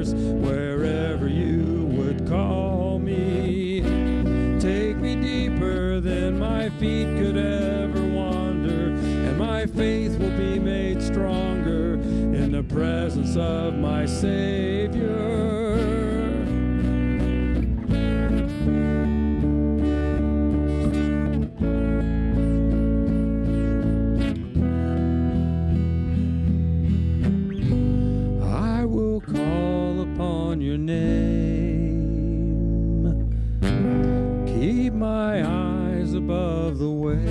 wanders wherever you would call me. Take me deeper than my feet could ever wander, and my faith will be made stronger in the presence of my Savior. I will call upon your name, keep my eyes above the waves.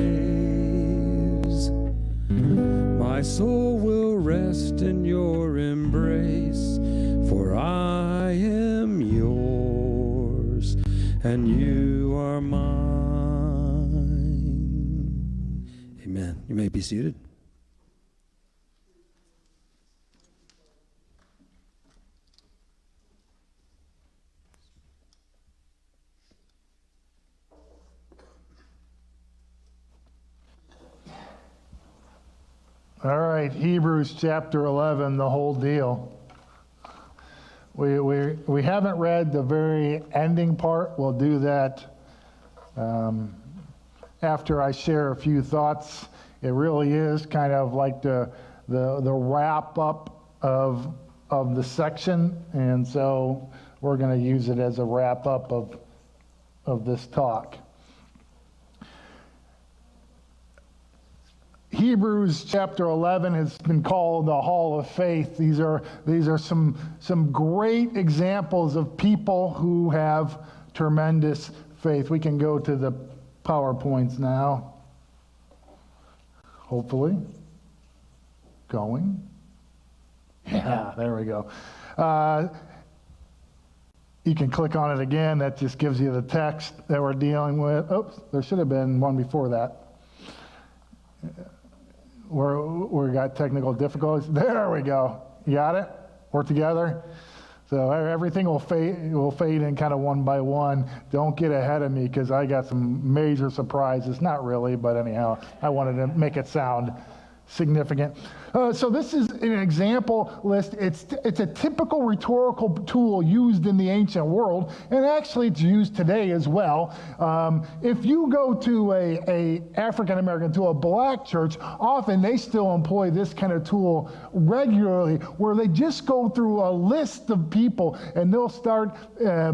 My soul will rest in your embrace, for I am yours and you are mine. Amen. You may be seated. All right, Hebrews chapter 11, the whole deal. We haven't read the very ending part. We'll do that after I share a few thoughts. It really is kind of like the wrap up of the section, and so we're going to use it as a wrap up of this talk. Hebrews chapter 11 has been called the Hall of Faith. These are some great examples of people who have tremendous faith. We can go to the PowerPoints now. Hopefully. Going. Yeah, there we go. You can click on it again. That just gives you the text that we're dealing with. Oops, there should have been one before that. We got technical difficulties. There we go. You got it? We're together. So everything will fade in kind of one by one. Don't get ahead of me because I got some major surprises. Not really, but anyhow, I wanted to make it sound significant. So this is an example list. It's a typical rhetorical tool used in the ancient world, and actually it's used today as well. If you go to a African American, to a black church, often they still employ this kind of tool regularly, where they just go through a list of people, and they'll start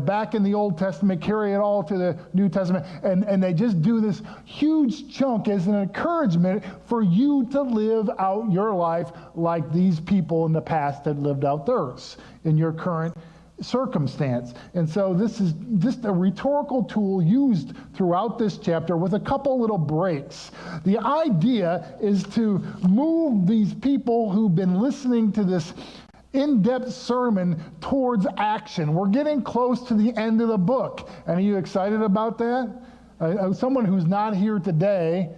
back in the Old Testament, carry it all to the New Testament, and they just do this huge chunk as an encouragement for you to live out your life like these people in the past had lived out theirs in your current circumstance. And so this is just a rhetorical tool used throughout this chapter with a couple little breaks. The idea is to move these people who've been listening to this in-depth sermon towards action. We're getting close to the end of the book. And are you excited about that? Someone who's not here today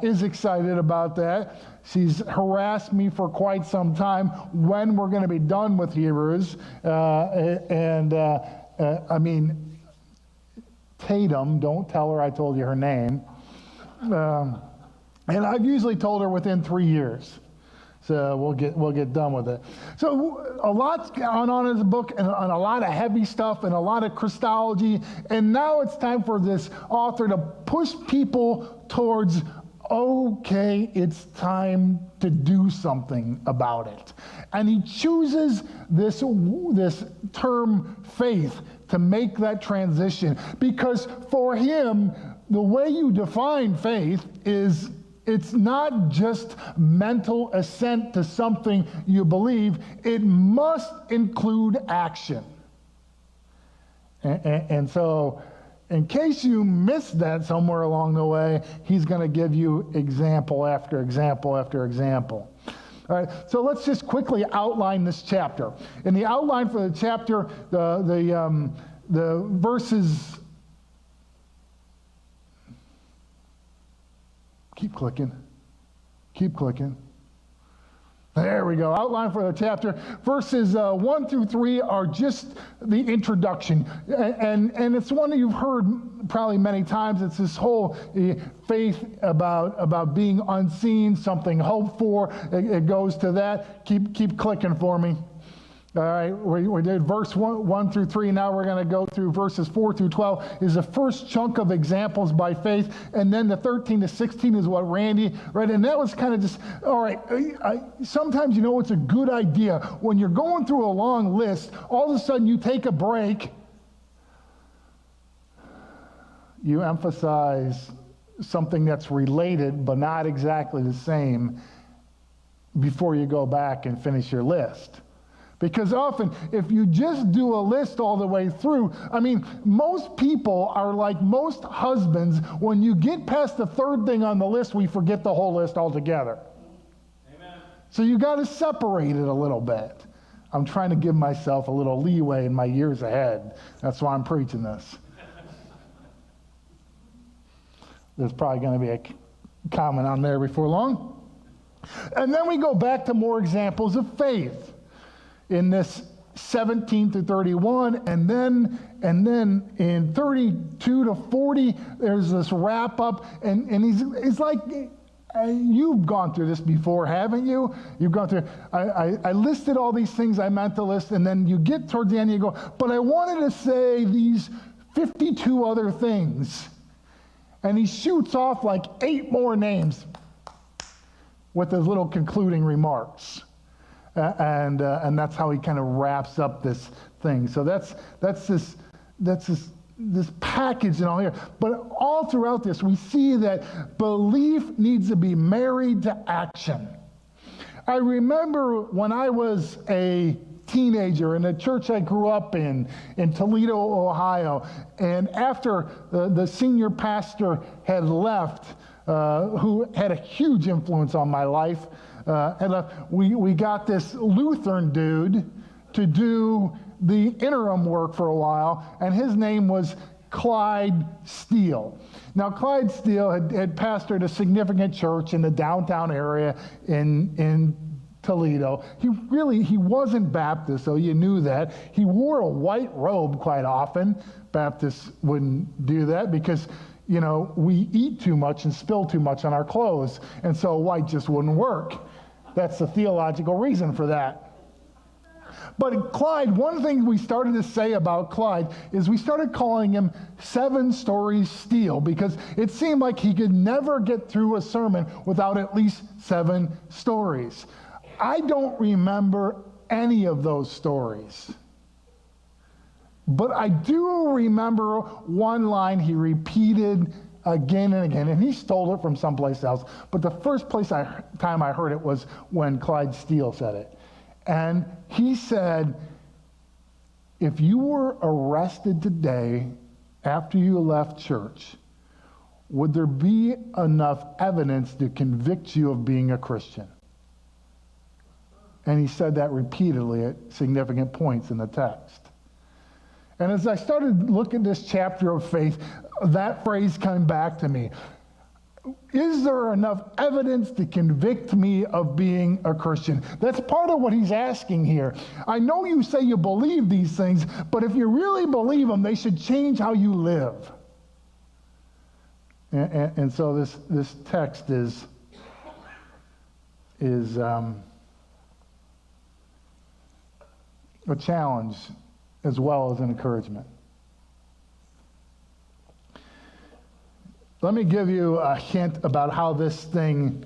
is excited about that. She's harassed me for quite some time when we're going to be done with Hebrews. I mean, Tatum, don't tell her I told you her name. And I've usually told her within 3 years. So we'll get done with it. So a lot's gone on in the book, and a lot of heavy stuff and a lot of Christology. And now it's time for this author to push people towards, okay, it's time to do something about it. And he chooses this term faith to make that transition, because for him, the way you define faith is it's not just mental assent to something you believe. It must include action. And so, in case you missed that somewhere along the way, he's going to give you example after example after example. All right, so let's just quickly outline this chapter. In the outline for the chapter, the verses. Keep clicking. There we go. Outline for the chapter. Verses 1 through 3 are just the introduction. And it's one that you've heard probably many times. It's this whole faith about being unseen, something hoped for. It goes to that. Keep clicking for me. All right, we did verse 1 through 3. Now we're going to go through verses 4 through 12 is the first chunk of examples by faith. And then the 13 to 16 is what Randy read. And that was kind of just, all right, sometimes it's a good idea. When you're going through a long list, all of a sudden you take a break. You emphasize something that's related but not exactly the same before you go back and finish your list. Because often, if you just do a list all the way through, most people are like most husbands. When you get past the third thing on the list, we forget the whole list altogether. Amen. So you got to separate it a little bit. I'm trying to give myself a little leeway in my years ahead. That's why I'm preaching this. There's probably going to be a comment on there before long. And then we go back to more examples of faith in this 17 to 31, and then in 32 to 40, there's this wrap up, and he's like, you've gone through this before, haven't you? You've gone through, I listed all these things I meant to list, and then you get towards the end, and you go, but I wanted to say these 52 other things. And he shoots off like 8 more names with his little concluding remarks. And that's how he kind of wraps up this thing. So that's this package and all here. But all throughout this, we see that belief needs to be married to action. I remember when I was a teenager in the church I grew up in Toledo, Ohio, and after the senior pastor had left, who had a huge influence on my life, we got this Lutheran dude to do the interim work for a while, and his name was Clyde Steele. Now, Clyde Steele had pastored a significant church in the downtown area in Toledo. He wasn't Baptist, so you knew that. He wore a white robe quite often. Baptists wouldn't do that because we eat too much and spill too much on our clothes, and so white just wouldn't work. That's the theological reason for that. But Clyde, one thing we started to say about Clyde is we started calling him 7 Stories Steele, because it seemed like he could never get through a sermon without at least 7 stories. I don't remember any of those stories. But I do remember one line he repeated again and again, and he stole it from someplace else. But the first time I heard it was when Clyde Steele said it. And he said, if you were arrested today after you left church, would there be enough evidence to convict you of being a Christian? And he said that repeatedly at significant points in the text. And as I started looking at this chapter of faith, that phrase came back to me. Is there enough evidence to convict me of being a Christian? That's part of what he's asking here. I know you say you believe these things, but if you really believe them, they should change how you live. And so this text is a challenge as well as an encouragement. Let me give you a hint about how this thing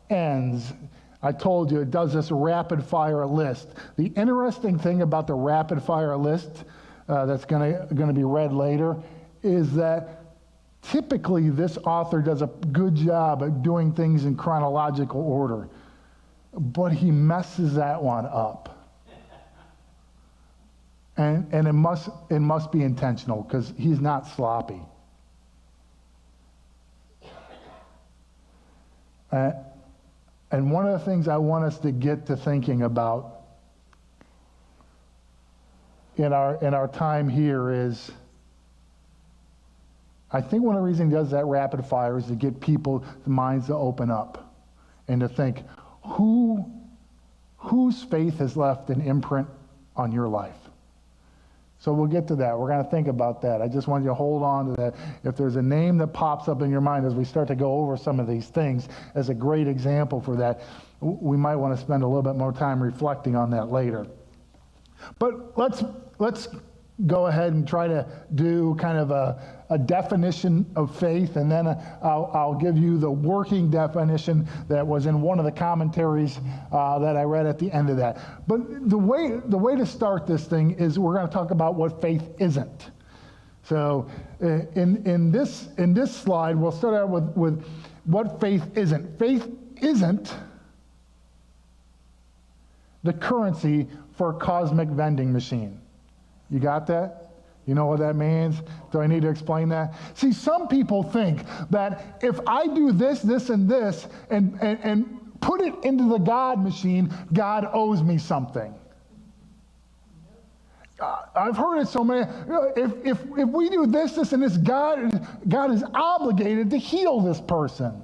ends. I told you it does this rapid fire list. The interesting thing about the rapid fire list that's going to be read later is that typically this author does a good job at doing things in chronological order, but he messes that one up. And it must be intentional, because he's not sloppy. And one of the things I want us to get to thinking about in our time here is, I think one of the reasons he does that rapid fire is to get people's minds to open up and to think, whose faith has left an imprint on your life? So we'll get to that. We're going to think about that. I just want you to hold on to that. If there's a name that pops up in your mind as we start to go over some of these things as a great example for that, we might want to spend a little bit more time reflecting on that later. But let's go ahead and try to do kind of a definition of faith, and then I'll give you the working definition that was in one of the commentaries that I read at the end of that. But the way to start this thing is we're going to talk about what faith isn't. So in this slide, we'll start out with what faith isn't. Faith isn't the currency for a cosmic vending machine. You got that? You know what that means? Do I need to explain that? See, some people think that if I do this, this, and this, and put it into the God machine, God owes me something. I've heard it so many. If we do this, this, and this, God is obligated to heal this person.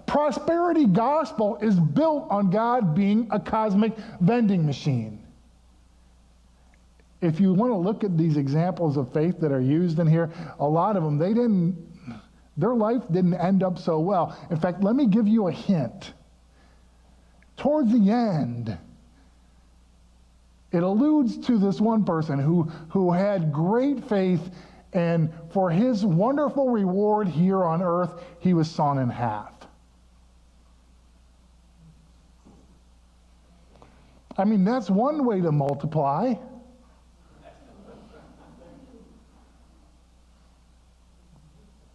Prosperity gospel is built on God being a cosmic vending machine. If you want to look at these examples of faith that are used in here, a lot of them, their life didn't end up so well. In fact, let me give you a hint. Towards the end, it alludes to this one person who had great faith, and for his wonderful reward here on earth, he was sawn in half. I mean, that's one way to multiply.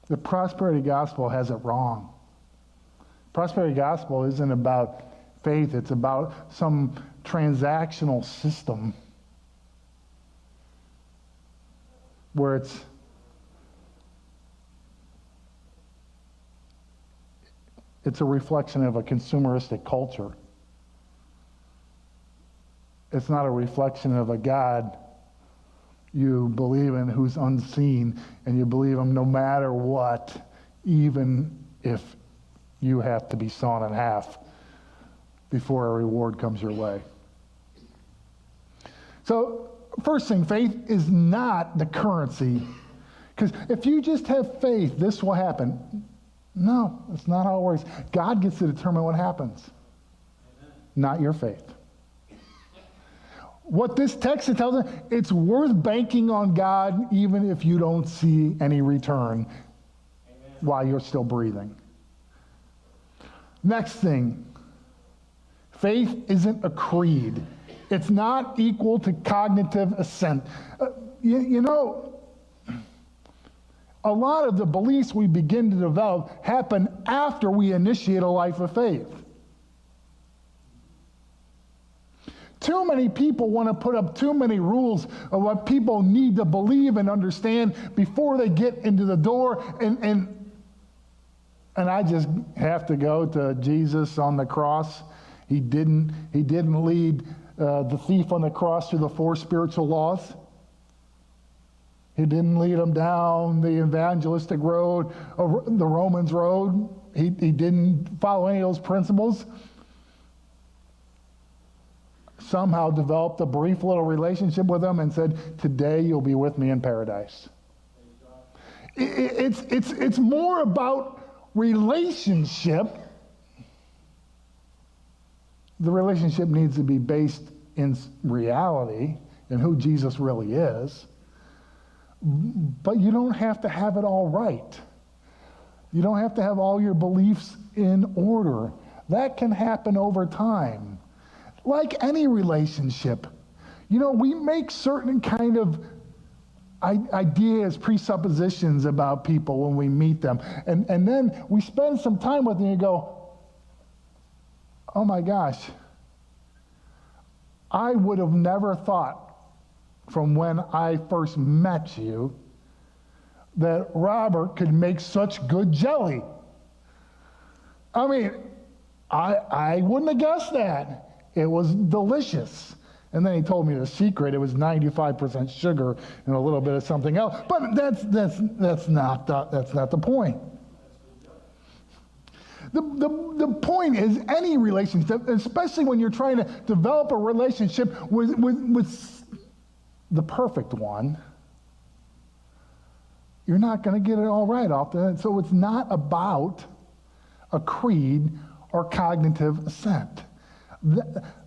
The prosperity gospel has it wrong. Prosperity gospel isn't about faith. It's about some transactional system where it's a reflection of a consumeristic culture. It's not a reflection of a God you believe in who's unseen, and you believe him no matter what, even if you have to be sawn in half before a reward comes your way. So, first thing, faith is not the currency. Because if you just have faith, this will happen. No, that's not how it works. God gets to determine what happens, not your faith. What this text tells us, it's worth banking on God even if you don't see any return while you're still breathing. Next thing, faith isn't a creed. It's not equal to cognitive assent. You know, a lot of the beliefs we begin to develop happen after we initiate a life of faith. Too many people want to put up too many rules of what people need to believe and understand before they get into the door, and I just have to go to Jesus on the cross. He didn't lead the thief on the cross through the 4 spiritual laws. He didn't lead him down the evangelistic road, or the Romans road. He didn't follow any of those principles. Somehow developed a brief little relationship with him and said, "Today you'll be with me in paradise." It's more about relationship. The relationship needs to be based in reality and who Jesus really is. But you don't have to have it all right. You don't have to have all your beliefs in order. That can happen over time. Like any relationship, you know, we make certain kind of ideas, presuppositions about people when we meet them. And then we spend some time with them and you go, oh my gosh, I would have never thought from when I first met you that Robert could make such good jelly. I mean, I wouldn't have guessed that. It was delicious. And then he told me the secret. It was 95% sugar and a little bit of something else. But that's not the point. The point is, any relationship, especially when you're trying to develop a relationship with the perfect one, you're not going to get it all right often. So it's not about a creed or cognitive assent.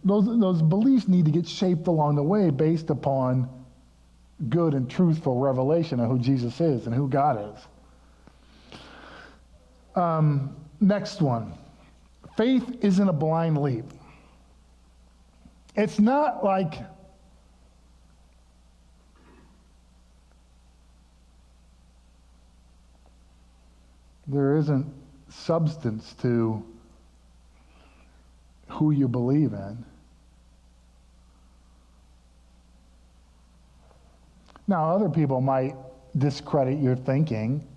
Those beliefs need to get shaped along the way based upon good and truthful revelation of who Jesus is and who God is. Next one. Faith isn't a blind leap. It's not like there isn't substance to who you believe in. Now, other people might discredit your thinking,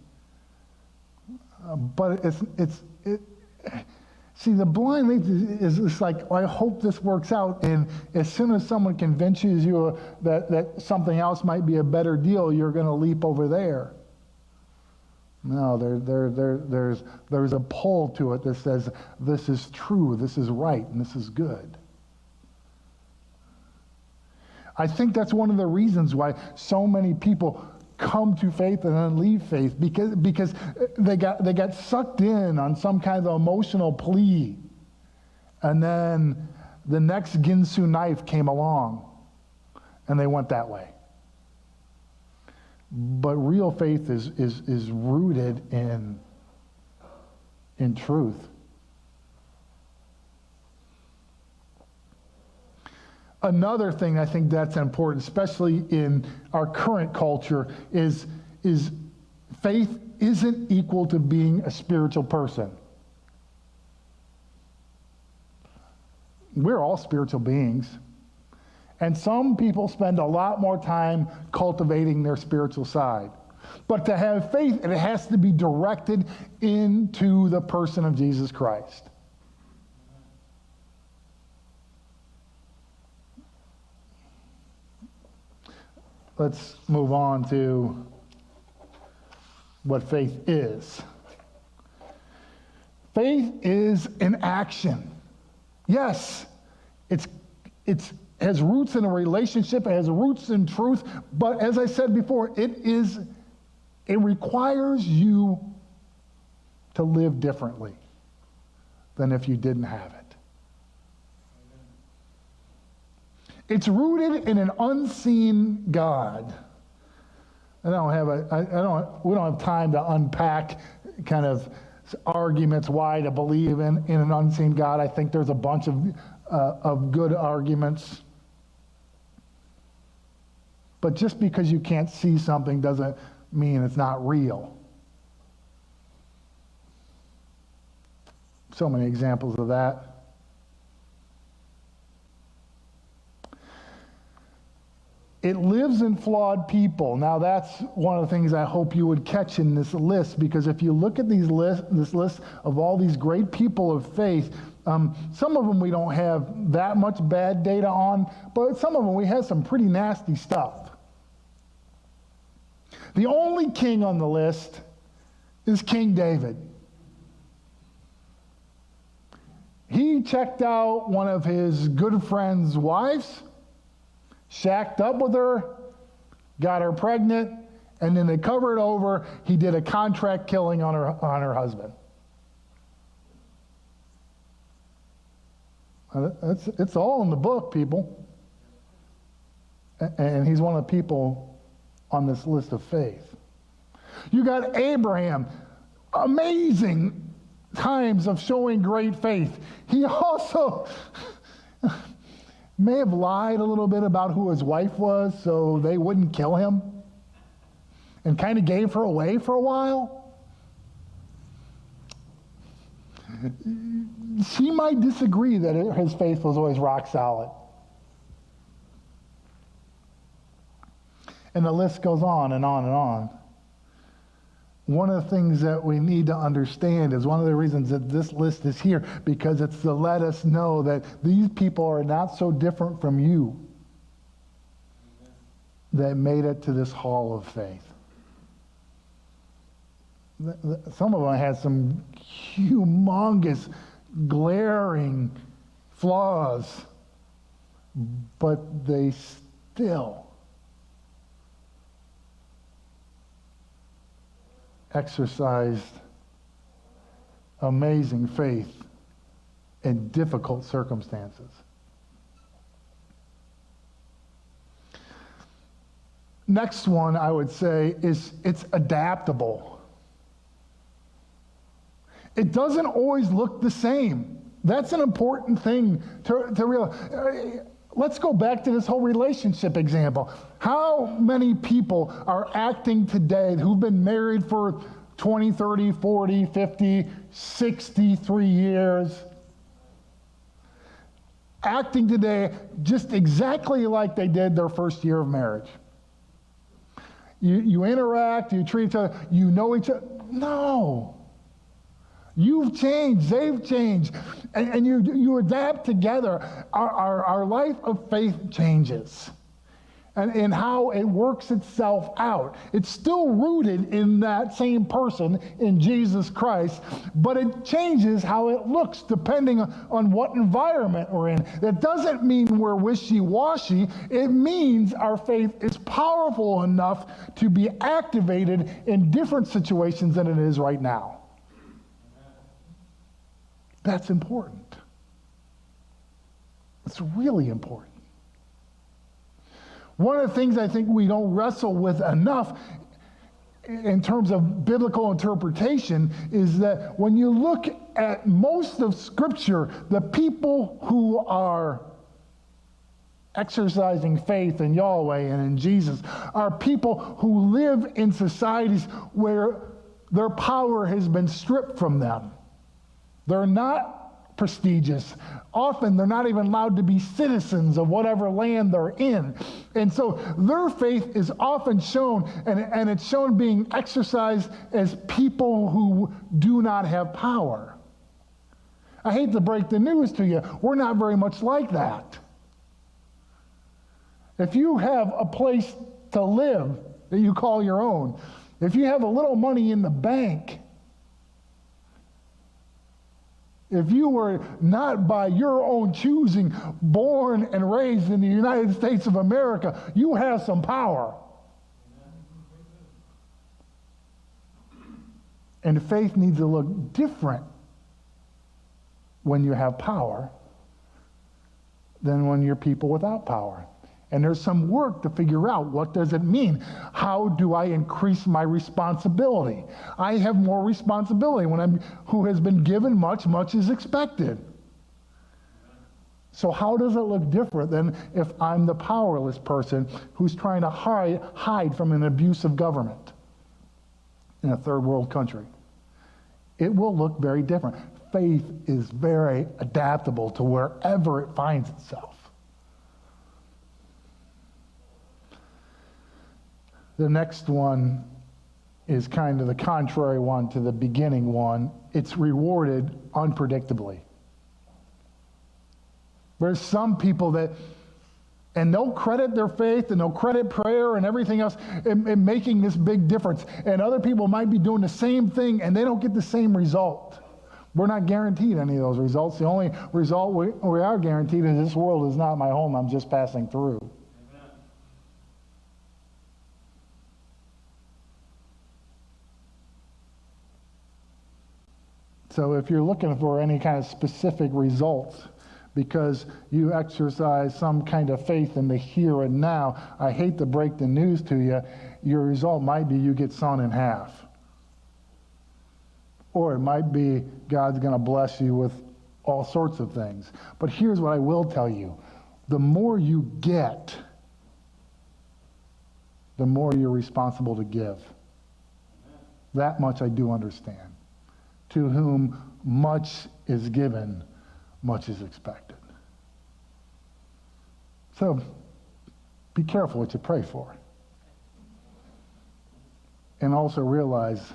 but see, the blind leap is like, I hope this works out, and as soon as someone convinces you that something else might be a better deal, you're going to leap over there. No, there's a pull to it that says this is true, this is right, and this is good. I think that's one of the reasons why so many people come to faith and then leave faith, because they got sucked in on some kind of emotional plea, and then the next Ginsu knife came along, and they went that way. But real faith is rooted in truth. Another thing I think that's important, especially in our current culture, is faith isn't equal to being a spiritual person. We're all spiritual beings. And some people spend a lot more time cultivating their spiritual side. But to have faith, it has to be directed into the person of Jesus Christ. Let's move on to what faith is. Faith is an action. Yes, it has roots in a relationship, it has roots in truth, but as I said before, it requires you to live differently than if you didn't have it. It's rooted in an unseen God. We don't have time to unpack kind of arguments why to believe in an unseen God. I think there's a bunch of good arguments. But just because you can't see something doesn't mean it's not real. So many examples of that. It lives in flawed people. Now that's one of the things I hope you would catch in this list, because if you look at this list of all these great people of faith, some of them we don't have that much bad data on, but some of them we have some pretty nasty stuff. The only king on the list is King David. He checked out one of his good friend's wives, shacked up with her, got her pregnant, and then to cover it over, he did a contract killing on her husband. It's all in the book, people. And he's one of the people on this list of faith. You got Abraham, amazing times of showing great faith. He also may have lied a little bit about who his wife was so they wouldn't kill him, and kind of gave her away for a while. She might disagree that his faith was always rock solid. And the list goes on and on and on. One of the things that we need to understand is one of the reasons that this list is here, because it's to let us know that these people are not so different from you that made it to this hall of faith. Some of them had some humongous, glaring flaws, but they still exercised amazing faith in difficult circumstances. Next one I would say is it's adaptable. It doesn't always look the same. That's an important thing to realize. Let's go back to this whole relationship example. How many people are acting today who've been married for 20, 30, 40, 50, 63 years, acting today just exactly like they did their first year of marriage? You interact, you treat each other, you know each other. No. You've changed, they've changed, and you adapt together. Our life of faith changes, and how it works itself out. It's still rooted in that same person, in Jesus Christ, but it changes how it looks depending on what environment we're in. That doesn't mean we're wishy-washy. It means our faith is powerful enough to be activated in different situations than it is right now. That's important. It's really important. One of the things I think we don't wrestle with enough in terms of biblical interpretation is that when you look at most of Scripture, the people who are exercising faith in Yahweh and in Jesus are people who live in societies where their power has been stripped from them. They're not prestigious. Often they're not even allowed to be citizens of whatever land they're in. And so their faith is often shown, and it's shown being exercised as people who do not have power. I hate to break the news to you, we're not very much like that. If you have a place to live that you call your own, if you have a little money in the bank, if you were not by your own choosing born and raised in the United States of America, you have some power. And faith needs to look different when you have power than when you're people without power. And there's some work to figure out, what does it mean? How do I increase my responsibility? I have more responsibility when who has been given much, much is expected. So how does it look different than if I'm the powerless person who's trying to hide from an abusive government in a third world country? It will look very different. Faith is very adaptable to wherever it finds itself. The next one is kind of the contrary one to the beginning one. It's rewarded unpredictably. There's some people that, and they'll credit their faith and they'll credit prayer and everything else in making this big difference. And other people might be doing the same thing and they don't get the same result. We're not guaranteed any of those results. The only result we are guaranteed is this world is not my home, I'm just passing through. So if you're looking for any kind of specific results because you exercise some kind of faith in the here and now, I hate to break the news to you, your result might be you get sawn in half. Or it might be God's going to bless you with all sorts of things. But here's what I will tell you. The more you get, the more you're responsible to give. That much I do understand. To whom much is given, much is expected. So, be careful what you pray for. And also realize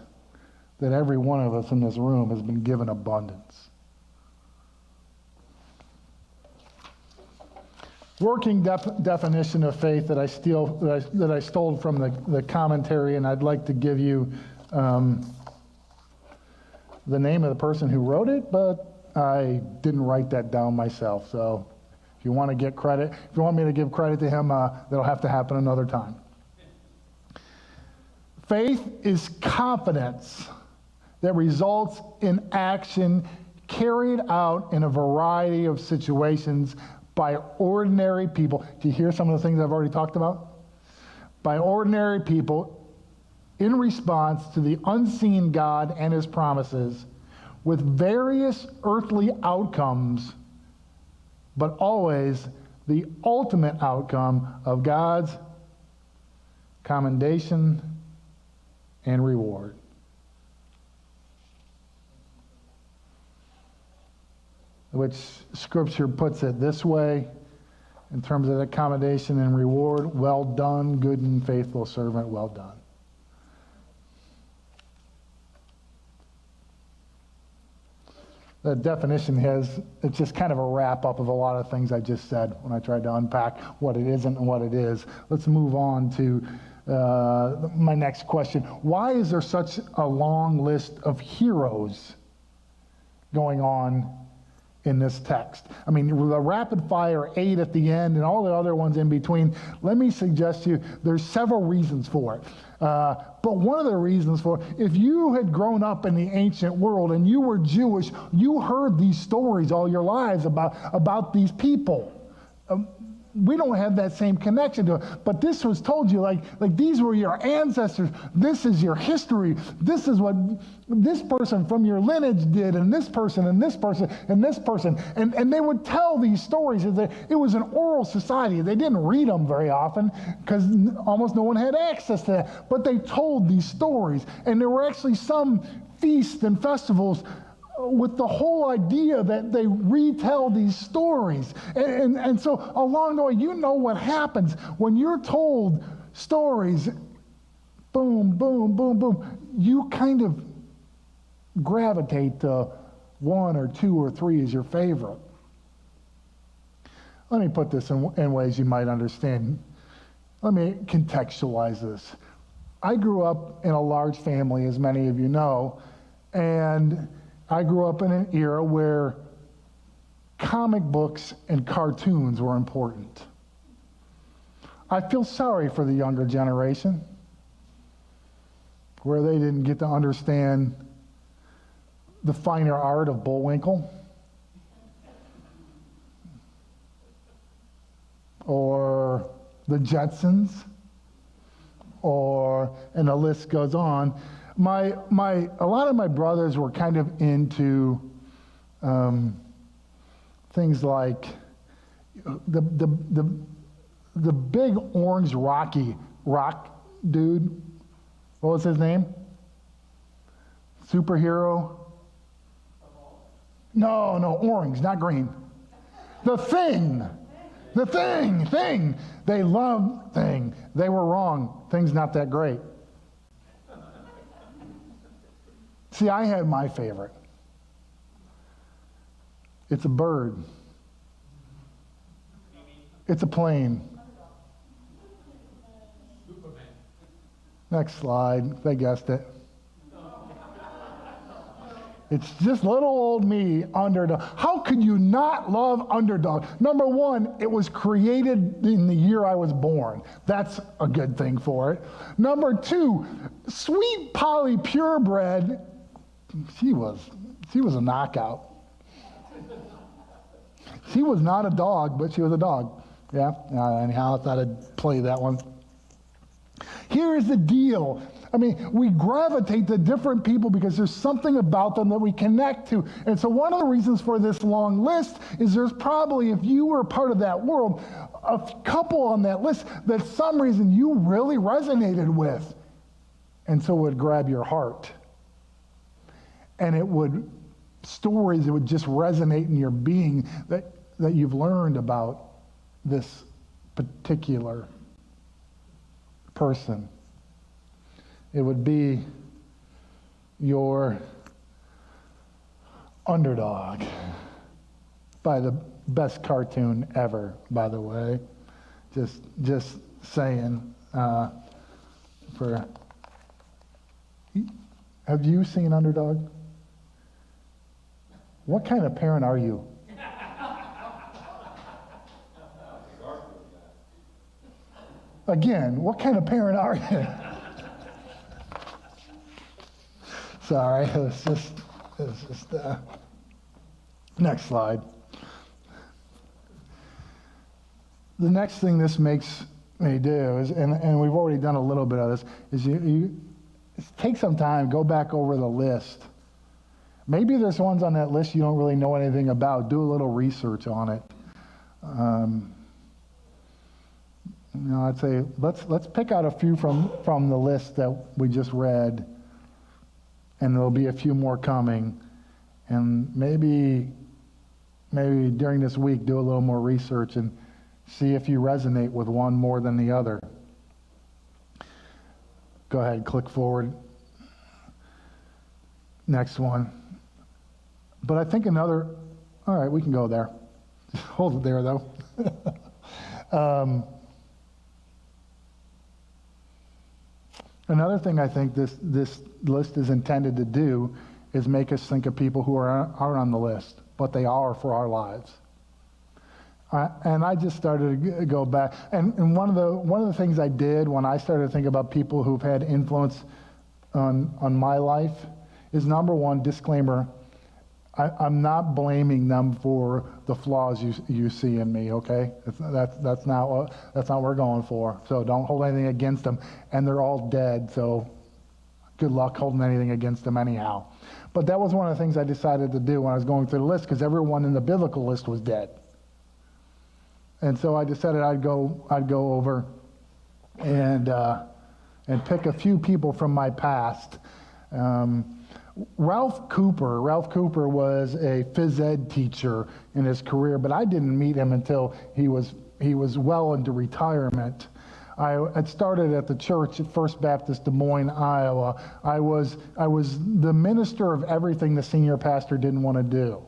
that every one of us in this room has been given abundance. Working definition of faith that I stole from the commentary, and I'd like to give you the name of the person who wrote it, but I didn't write that down myself. So if you want to get credit, if you want me to give credit to him, that'll have to happen another time. Faith is confidence that results in action carried out in a variety of situations by ordinary people. Do you hear some of the things I've already talked about? By ordinary people in response to the unseen God and his promises, with various earthly outcomes, but always the ultimate outcome of God's commendation and reward. Which Scripture puts it this way in terms of accommodation and reward: well done, good and faithful servant, well done. The definition it's just kind of a wrap-up of a lot of things I just said when I tried to unpack what it isn't and what it is. Let's move on to my next question. Why is there such a long list of heroes going on in this text? I mean, the rapid fire 8 at the end and all the other ones in between, let me suggest to you there's several reasons for it. But one of the reasons for it, if you had grown up in the ancient world and you were Jewish, you heard these stories all your lives about these people. We don't have that same connection to it, but this was told you like these were your ancestors. This is your history. This is what this person from your lineage did, and this person, and this person, and this person. And they would tell these stories. It was an oral society. They didn't read them very often because almost no one had access to that. But they told these stories, and there were actually some feasts and festivals with the whole idea that they retell these stories. And so along the way, you know what happens when you're told stories, boom, boom, boom, boom, you kind of gravitate to one or two or three as your favorite. Let me put this in ways you might understand. Let me contextualize this. I grew up in a large family, as many of you know, and I grew up in an era where comic books and cartoons were important. I feel sorry for the younger generation, where they didn't get to understand the finer art of Bullwinkle, or the Jetsons, and the list goes on. A lot of my brothers were kind of into things like the big orange rock dude. What was his name? Superhero? No, orange, not green. The Thing. They loved Thing. They were wrong. Thing's not that great. See, I had my favorite. It's a bird. It's a plane. Next slide. They guessed it. It's just little old me, Underdog. How could you not love Underdog? Number one, it was created in the year I was born. That's a good thing for it. Number two, Sweet Polly Purebred, she was a knockout. She was not a dog, but she was a dog. Yeah, anyhow, I thought I'd play that one. Here's the deal. I mean, we gravitate to different people because there's something about them that we connect to. And so one of the reasons for this long list is there's probably, if you were a part of that world, a couple on that list that some reason you really resonated with. And so it would grab your heart. And stories that would just resonate in your being that you've learned about this particular person. It would be your Underdog, by the best cartoon ever, by the way. Just saying. Have you seen Underdog? What kind of parent are you? Again, what kind of parent are you? Sorry, it's just Next slide. The next thing this makes me do is, and we've already done a little bit of this, is you take some time, go back over the list. Maybe there's ones on that list you don't really know anything about. Do a little research on it. I'd say let's pick out a few from the list that we just read, and there'll be a few more coming. And maybe during this week, do a little more research and see if you resonate with one more than the other. Go ahead, click forward. Next one. But I think all right, we can go there. Hold it there, though. Another thing I think this list is intended to do is make us think of people who aren't on the list, but they are for our lives. And I just started to go back, and one of the things I did when I started to think about people who've had influence on my life is, number one, disclaimer, I'm not blaming them for the flaws you see in me, okay? That's not what we're going for. So don't hold anything against them. And they're all dead, so good luck holding anything against them anyhow. But that was one of the things I decided to do when I was going through the list, because everyone in the biblical list was dead. And so I decided I'd go over and pick a few people from my past. Ralph Cooper was a phys ed teacher in his career, but I didn't meet him until he was well into retirement. I had started at the church at First Baptist Des Moines, Iowa. I was the minister of everything the senior pastor didn't want to do.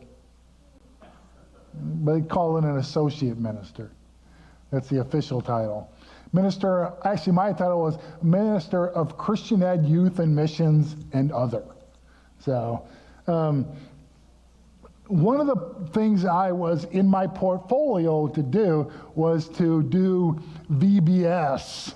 But they call it an associate minister. That's the official title. Minister, actually my title was Minister of Christian Ed, Youth and Missions and Other. So, one of the things I was in my portfolio to do was to do VBS.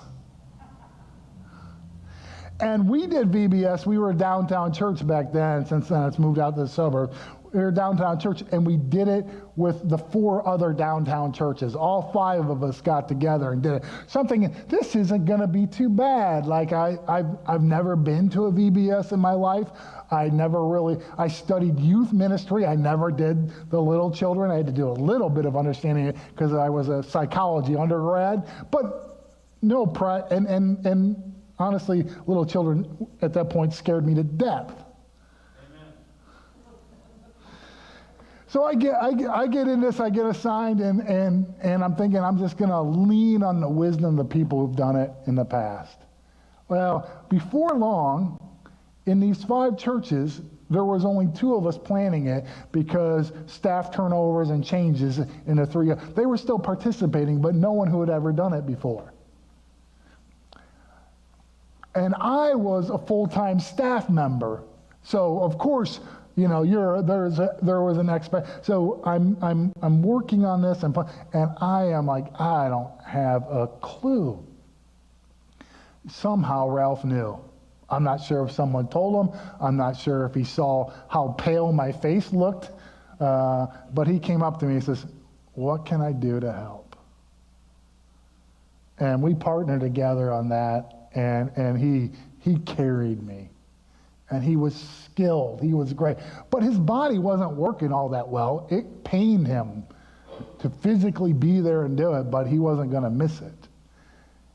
And we did VBS. We were a downtown church back then. Since then, it's moved out to the suburbs. We were a downtown church, and we did it with the 4 other downtown churches. All 5 of us got together and did it. Something, this isn't going to be too bad. Like, I've never been to a VBS in my life. I studied youth ministry. I never did the little children. I had to do a little bit of understanding it because I was a psychology undergrad. But no, and honestly, little children at that point scared me to death. So I get in this, I get assigned, and I'm thinking I'm just going to lean on the wisdom of the people who've done it in the past. Well, before long, in these 5 churches, there was only 2 of us planning it because staff turnovers and changes in the 3. They were still participating, but no one who had ever done it before. And I was a full-time staff member, so of course, you know, there was an expect. So I'm working on this, and I am like, I don't have a clue. Somehow Ralph knew. I'm not sure if someone told him. I'm not sure if he saw how pale my face looked. But he came up to me and says, "What can I do to help?" And we partnered together on that, and he carried me. And he was skilled. He was great. But his body wasn't working all that well. It pained him to physically be there and do it, but he wasn't going to miss it.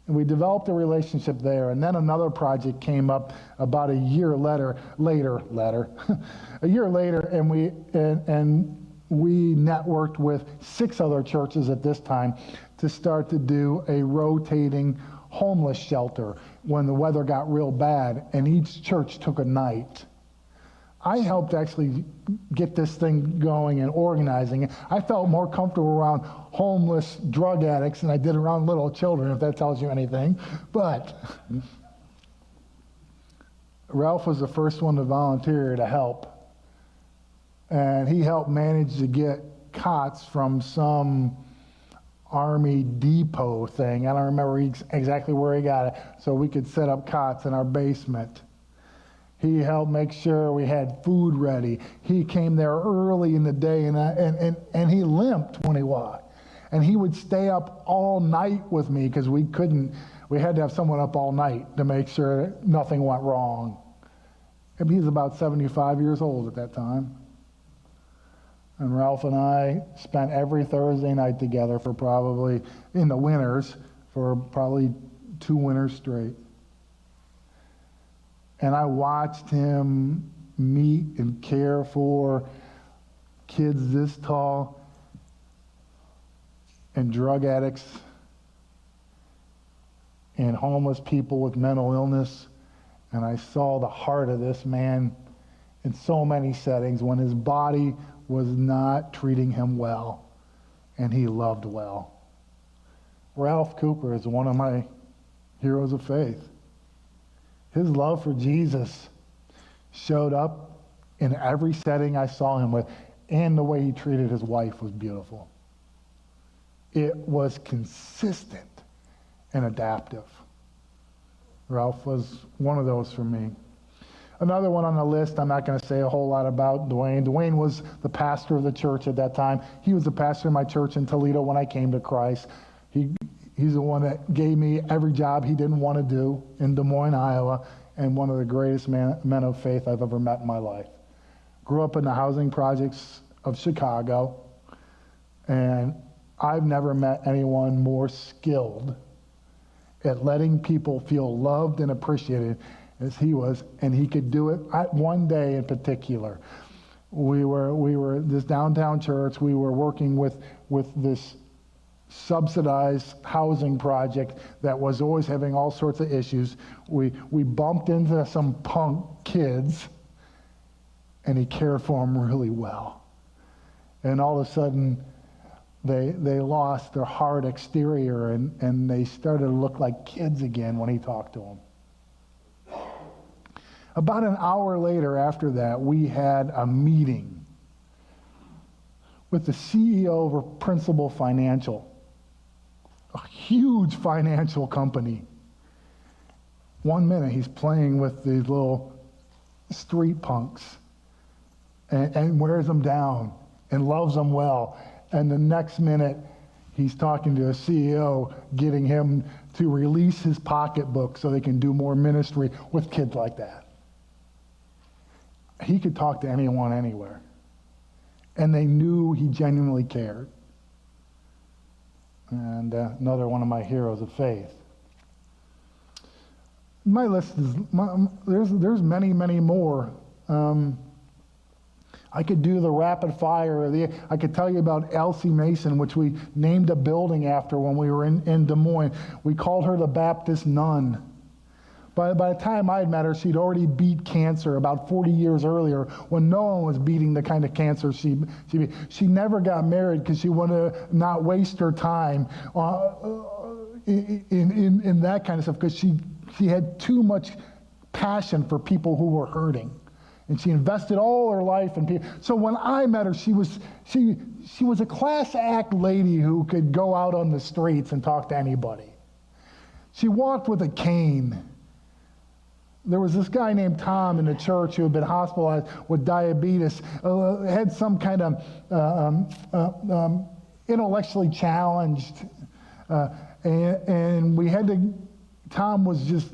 And we developed a relationship there. And then another project came up about a year later, a year later, and we networked with 6 other churches at this time to start to do a rotating homeless shelter when the weather got real bad, and each church took a night. I helped actually get this thing going and organizing it. I felt more comfortable around homeless drug addicts than I did around little children, if that tells you anything. But Ralph was the first one to volunteer to help. And he helped manage to get cots from some Army depot thing. I don't remember exactly where he got it, so we could set up cots in our basement. He helped make sure we had food ready. He came there early in the day, and he limped when he walked. And he would stay up all night with me because we had to have someone up all night to make sure that nothing went wrong. And he's about 75 years old at that time. And Ralph and I spent every Thursday night together for probably, in the winters, for probably 2 winters straight. And I watched him meet and care for kids this tall and drug addicts and homeless people with mental illness. And I saw the heart of this man in so many settings when his body was not treating him well, and he loved well. Ralph Cooper is one of my heroes of faith. His love for Jesus showed up in every setting I saw him with, and the way he treated his wife was beautiful. It was consistent and adaptive. Ralph was one of those for me. Another one on the list, I'm not going to say a whole lot about, Dwayne. Dwayne was the pastor of the church at that time. He was the pastor of my church in Toledo when I came to Christ. He's the one that gave me every job he didn't want to do in Des Moines, Iowa, and one of the greatest men of faith I've ever met in my life. Grew up in the housing projects of Chicago, and I've never met anyone more skilled at letting people feel loved and appreciated as he was, and he could do it. One day in particular, we were this downtown church. We were working with this subsidized housing project that was always having all sorts of issues. We bumped into some punk kids, and he cared for them really well. And all of a sudden, they lost their hard exterior, and they started to look like kids again when he talked to them. About an hour later after that, we had a meeting with the CEO of Principal Financial, a huge financial company. 1 minute he's playing with these little street punks and wears them down and loves them well. And the next minute he's talking to a CEO, getting him to release his pocketbook so they can do more ministry with kids like that. He could talk to anyone, anywhere. And they knew he genuinely cared. And another one of my heroes of faith. My list is, there's many, many more. I could do the rapid fire. I could tell you about Elsie Mason, which we named a building after when we were in Des Moines. We called her the Baptist nun. By the time I had met her, she'd already beat cancer about 40 years earlier when no one was beating the kind of cancer she beat. She never got married because she wanted to not waste her time in that kind of stuff, because she had too much passion for people who were hurting. And she invested all her life in people. So when I met her, she was a class act lady who could go out on the streets and talk to anybody. She walked with a cane. There was this guy named Tom in the church who had been hospitalized with diabetes, had some kind of intellectually challenged, and we had to, Tom was just,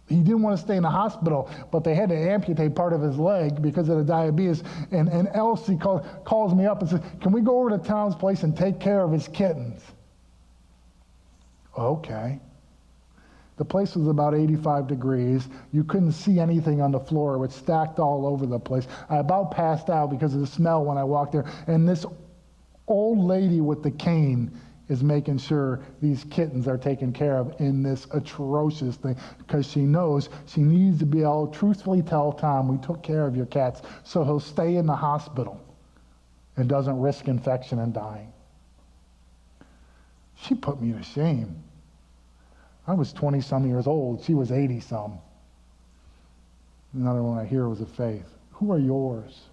he didn't want to stay in the hospital, but they had to amputate part of his leg because of the diabetes. And Elsie calls me up and says, "Can we go over to Tom's place and take care of his kittens?" Okay. The place was about 85 degrees. You couldn't see anything on the floor. It was stacked all over the place. I about passed out because of the smell when I walked there. And this old lady with the cane is making sure these kittens are taken care of in this atrocious thing, because she knows she needs to be able to truthfully tell Tom, "We took care of your cats," so he'll stay in the hospital and doesn't risk infection and dying. She put me to shame. I was 20-some years old. She was 80-some. Another one I hear was of faith. Who are yours?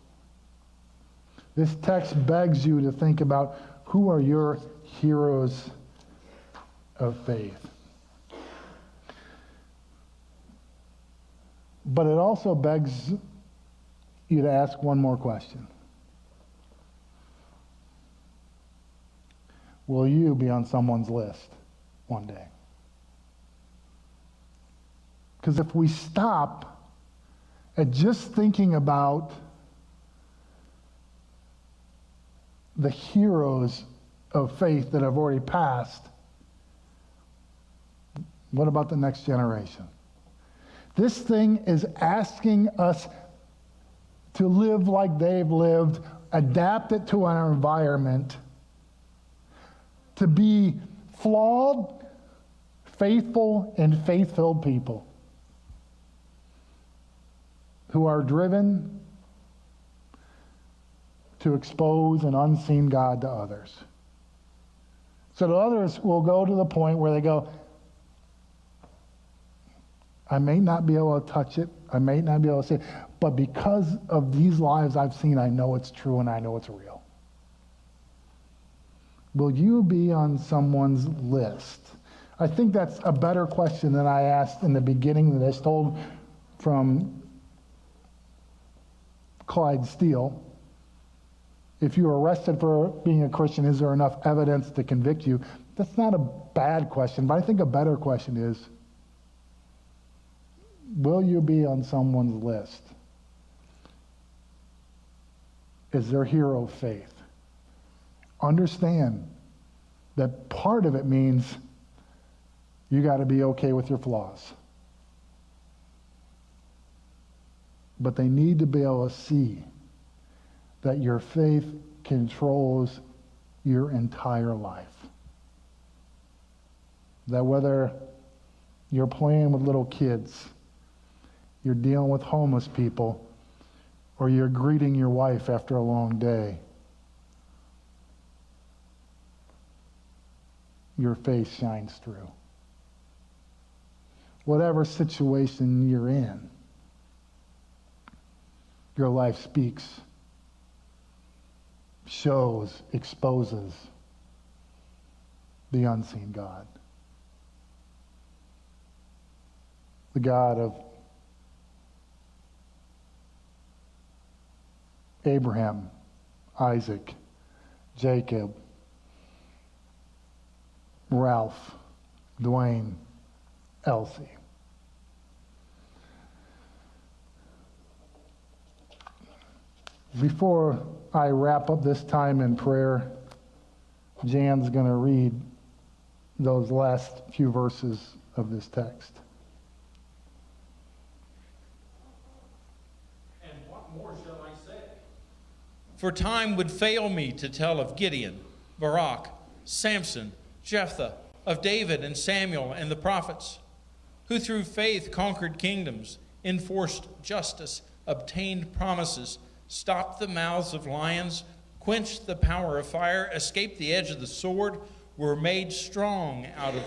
This text begs you to think about, who are your heroes of faith? But it also begs you to ask one more question. Will you be on someone's list one day? Because if we stop at just thinking about the heroes of faith that have already passed, what about the next generation? This thing is asking us to live like they've lived, adapt it to our environment, to be flawed, faithful, and faith-filled people who are driven to expose an unseen God to others. So the others will go to the point where they go, I may not be able to touch it, I may not be able to see it, but because of these lives I've seen, I know it's true and I know it's real. Will you be on someone's list? I think that's a better question than I asked in the beginning that I stole from Clyde Steele. If you were arrested for being a Christian, is there enough evidence to convict you? That's not a bad question, but I think a better question is, will you be on someone's list? Is their hero of faith? Understand that part of it means you got to be okay with your flaws. But they need to be able to see that your faith controls your entire life. That whether you're playing with little kids, you're dealing with homeless people, or you're greeting your wife after a long day, your faith shines through. Whatever situation you're in, your life speaks, shows, exposes the unseen God. The God of Abraham, Isaac, Jacob, Ralph, Dwayne, Elsie. Before I wrap up this time in prayer, Jan's going to read those last few verses of this text. And what more shall I say? For time would fail me to tell of Gideon, Barak, Samson, Jephthah, of David and Samuel and the prophets, who through faith conquered kingdoms, enforced justice, obtained promises, stopped the mouths of lions, quenched the power of fire, escaped the edge of the sword, were made strong out of